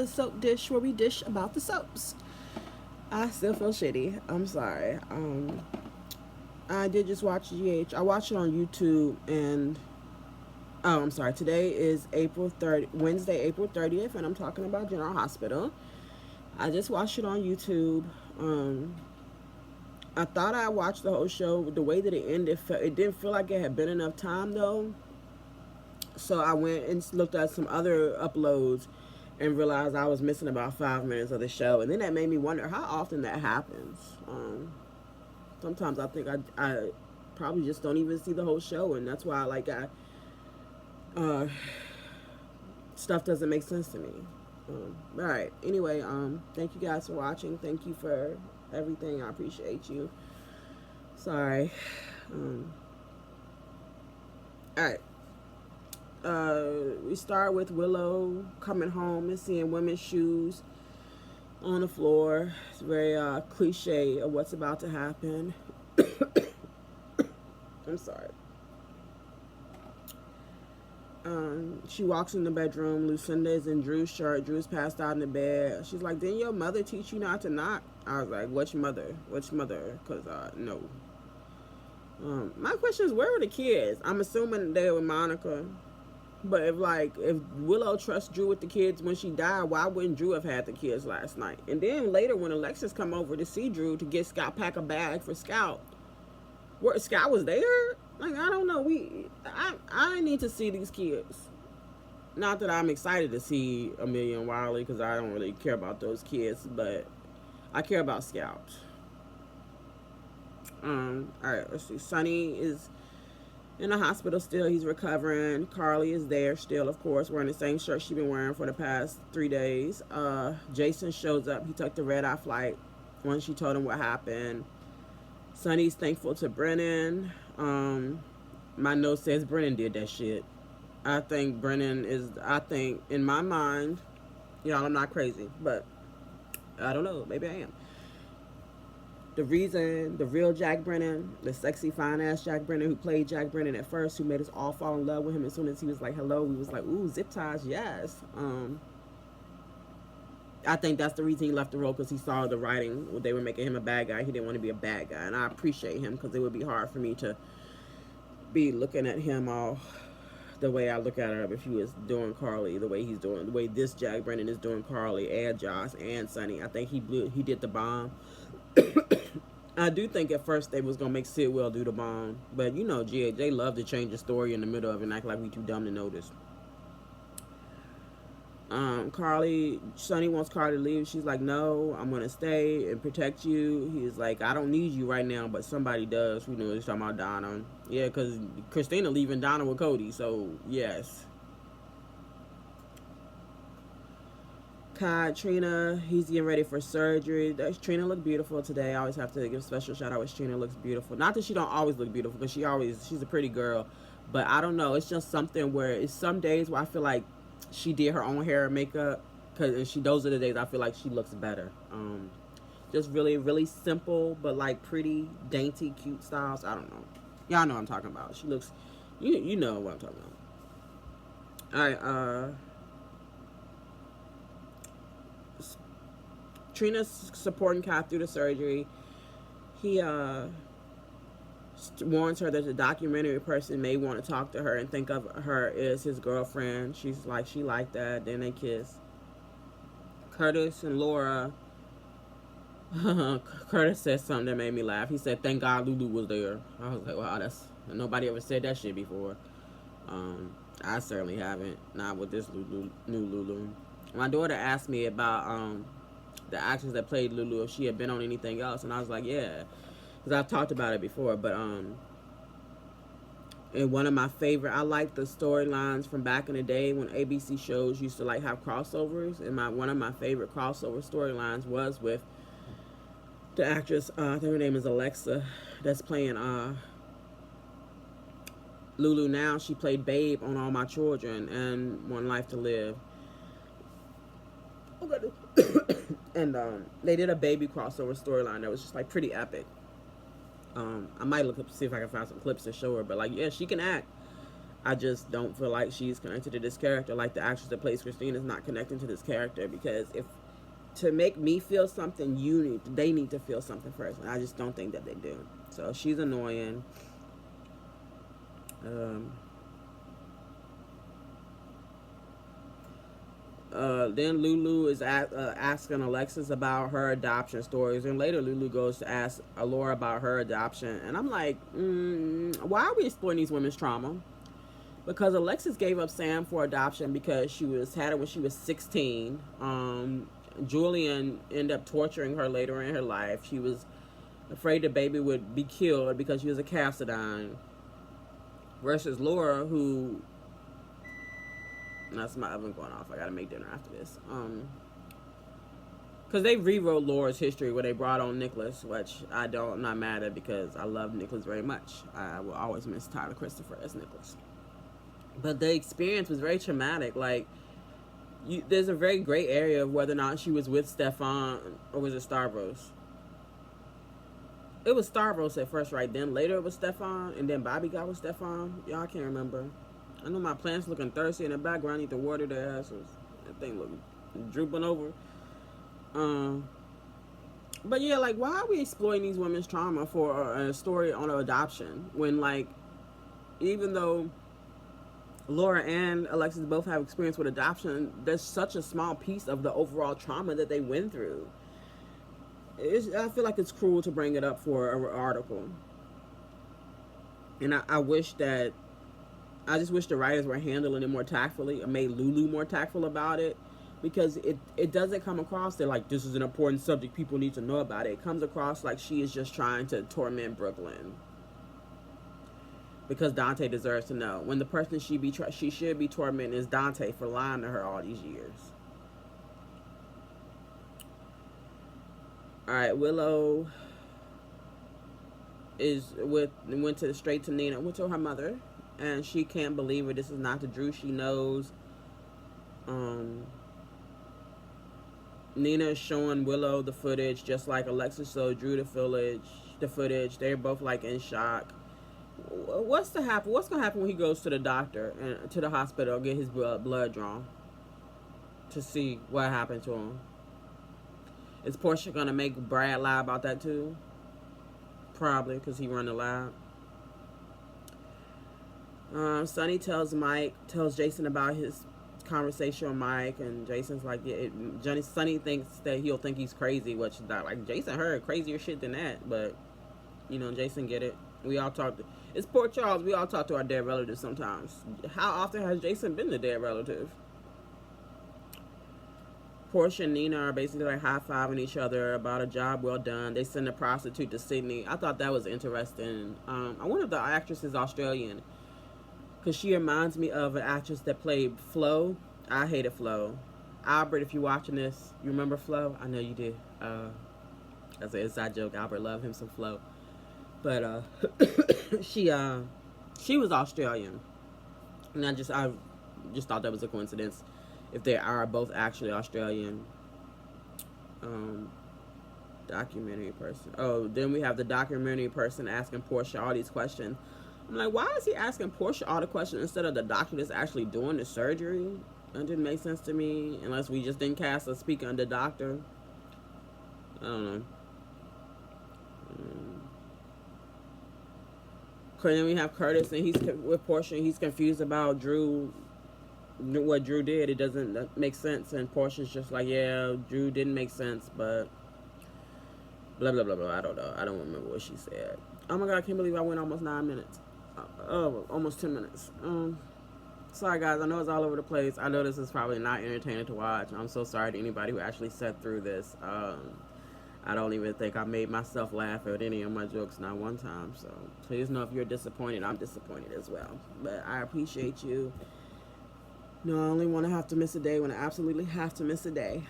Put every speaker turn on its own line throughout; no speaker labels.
the soap dish where we dish about the soaps. I still feel shitty. I'm sorry. I did just watch GH. I watched it on YouTube and oh, I'm sorry. Today is April 30th, Wednesday, April 30th, and I'm talking about General Hospital. I just watched it on YouTube. Um, I thought I watched the whole show. The way that it ended, it didn't feel like it had been enough time though. So I went and looked at some other uploads and realized I was missing about 5 minutes of the show. And then that made me wonder how often that happens. Sometimes I think I probably just don't even see the whole show, and that's why uh, stuff doesn't make sense to me. All right. Anyway, thank you guys for watching. Thank you for everything. I appreciate you. Sorry. Um, all right. We start with Willow coming home and seeing women's shoes on the floor. It's very cliche of what's about to happen. I'm sorry. She walks in the bedroom. Lucinda is in Drew's shirt. Drew's passed out in the bed. She's like, didn't your mother teach you not to knock? I was like, which mother? Which mother? Because, no. My question is, where were the kids? I'm assuming they were with Monica. But if Willow trusts Drew with the kids when she died, why wouldn't Drew have had the kids last night? And then later when Alexis come over to see Drew to get Scout pack a bag for Scout, where Scout was there? Like, I don't know. I need to see these kids. Not that I'm excited to see Amelia and Wiley because I don't really care about those kids, but I care about Scout. All right, let's see. Sonny is in the hospital still. He's recovering. Carly is there still, of course, wearing the same shirt she's been wearing for the past 3 days. Jason shows up. He took the red-eye flight when she told him what happened. Sonny's thankful to Brennan. My note says Brennan did that shit. I think in my mind, y'all, I'm not crazy, but I don't know. Maybe I am. The real Jack Brennan, the sexy, fine-ass Jack Brennan who played Jack Brennan at first, who made us all fall in love with him as soon as he was like, hello, we was like, ooh, zip ties, yes. I think that's the reason he left the role, because he saw the writing. They were making him a bad guy. He didn't want to be a bad guy, and I appreciate him, because it would be hard for me to be looking at him all the way I look at her if he was doing Carly, the way this Jack Brennan is doing Carly and Josh and Sonny. I think he did the bomb. I do think at first they was gonna make Sidwell do the bomb, but you know, they love to change the story in the middle of it and act like we too dumb to notice. Sonny wants Carly to leave. She's like, no, I'm gonna stay and protect you. He's like, I don't need you right now, but somebody does. We know he's talking about Donna. Yeah, because Christina leaving Donna with Cody, so yes. Trina, he's getting ready for surgery. Trina looked beautiful today. I always have to give a special shout out. Trina looks beautiful. Not that she don't always look beautiful, because she's a pretty girl, but I don't know. It's just something where it's some days where I feel like she did her own hair and makeup, those are the days I feel like she looks better. Just really, really simple, but like pretty, dainty, cute styles. I don't know. Y'all know what I'm talking about. She looks, you know what I'm talking about. All right, Trina's supporting Kat through the surgery. He warns her that the documentary person may want to talk to her and think of her as his girlfriend. She's like, she liked that. Then they kiss. Curtis and Laura. Curtis said something that made me laugh. He said, thank God Lulu was there. I was like, wow, nobody ever said that shit before. I certainly haven't. Not with this new Lulu. My daughter asked me about the actress that played Lulu, if she had been on anything else, and I was like, yeah, because I've talked about it before. But and one of my favorite, I like the storylines from back in the day when ABC shows used to like have crossovers, and one of my favorite crossover storylines was with the actress, I think her name is Alexa, that's playing Lulu now. She played Babe on All My Children and One Life to Live. And they did a baby crossover storyline that was just like pretty epic. I might look up to see if I can find some clips to show her, but like, yeah, she can act. I just don't feel like she's connected to this character. Like the actress that plays Christine is not connecting to this character, because if to make me feel something, they need to feel something first, and I just don't think that they do. So she's annoying. Um, then Lulu is asking Alexis about her adoption stories, and later Lulu goes to ask Alora about her adoption, and I'm like, why are we exploring these women's trauma? Because Alexis gave up Sam for adoption because she had it when she was 16. Julian ended up torturing her later in her life. She was afraid the baby would be killed because she was a Cassadine. Versus Laura, who, that's my oven going off. I gotta make dinner after this. Because they rewrote Laura's history where they brought on Nicholas, which I'm not mad at, because I love Nicholas very much. I will always miss Tyler Christopher as Nicholas. But the experience was very traumatic. Like, there's a very gray area of whether or not she was with Stefan, or was it Stavros? It was Stavros at first, right? Then later it was Stefan, and then Bobby got with Stefan. Y'all, I can't remember. I know my plants looking thirsty in the background. I need to water their asses. That thing looking drooping over. But yeah, like, why are we exploiting these women's trauma for a story on adoption when, like, even though Laura and Alexis both have experience with adoption, there's such a small piece of the overall trauma that they went through. I feel like it's cruel to bring it up for an article. And I just wish the writers were handling it more tactfully, or made Lulu more tactful about it, because it doesn't come across that, like, this is an important subject, people need to know about it. It comes across like she is just trying to torment Brooklyn, because Dante deserves to know, when the person she should be tormenting is Dante for lying to her all these years. All right, Willow went straight to Nina, went to her mother, and she can't believe it. This is not the Drew she knows. Nina is showing Willow the footage, just like Alexis showed Drew the footage. They're both, like, in shock. What's gonna happen when he goes to the doctor and to the hospital, get his blood drawn to see what happened to him? Is Portia gonna make Brad lie about that too? Probably, because he run the lab. Sonny tells Jason about his conversation with Mike, and Jason's like, Sonny thinks that he'll think he's crazy, which, like, Jason heard crazier shit than that, but, Jason get it. We all talk. It's Port Charles. We all talk to our dead relatives sometimes. How often has Jason been the dead relative? Portia and Nina are basically, like, high-fiving each other about a job well done. They send a prostitute to Sydney. I thought that was interesting. I wonder if the actress is Australian, because she reminds me of an actress that played Flo. I hated Flo. Albert, if you're watching this, you remember Flo? I know you did. That's an inside joke. Albert loved him some Flo. But she was Australian, and I just thought that was a coincidence. If they are both actually Australian. Documentary person. Oh, then we have the documentary person asking Portia all these questions. I'm like, why is he asking Portia all the questions instead of the doctor that's actually doing the surgery? That didn't make sense to me, unless we just didn't cast a speaker under doctor. I don't know. Then we have Curtis, and he's with Portia, and he's confused about what Drew did. It doesn't make sense, and Portia's just like, yeah, Drew didn't make sense, but blah blah blah blah. I don't know. I don't remember what she said. Oh my god, I can't believe I went almost 9 minutes. Almost 10 minutes. Sorry guys, I know it's all over the place. I know this is probably not entertaining to watch. I'm so sorry to anybody who actually sat through this. I don't even think I made myself laugh at any of my jokes, not one time. So please know if you're disappointed, I'm disappointed as well. But I appreciate you. No, I only want to have to miss a day when I absolutely have to miss a day.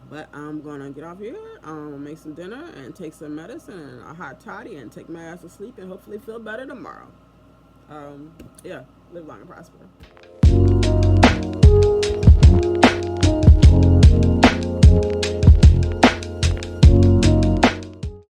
But I'm going to get off here, make some dinner, and take some medicine and a hot toddy, and take my ass to sleep, and hopefully feel better tomorrow. Yeah, live long and prosper.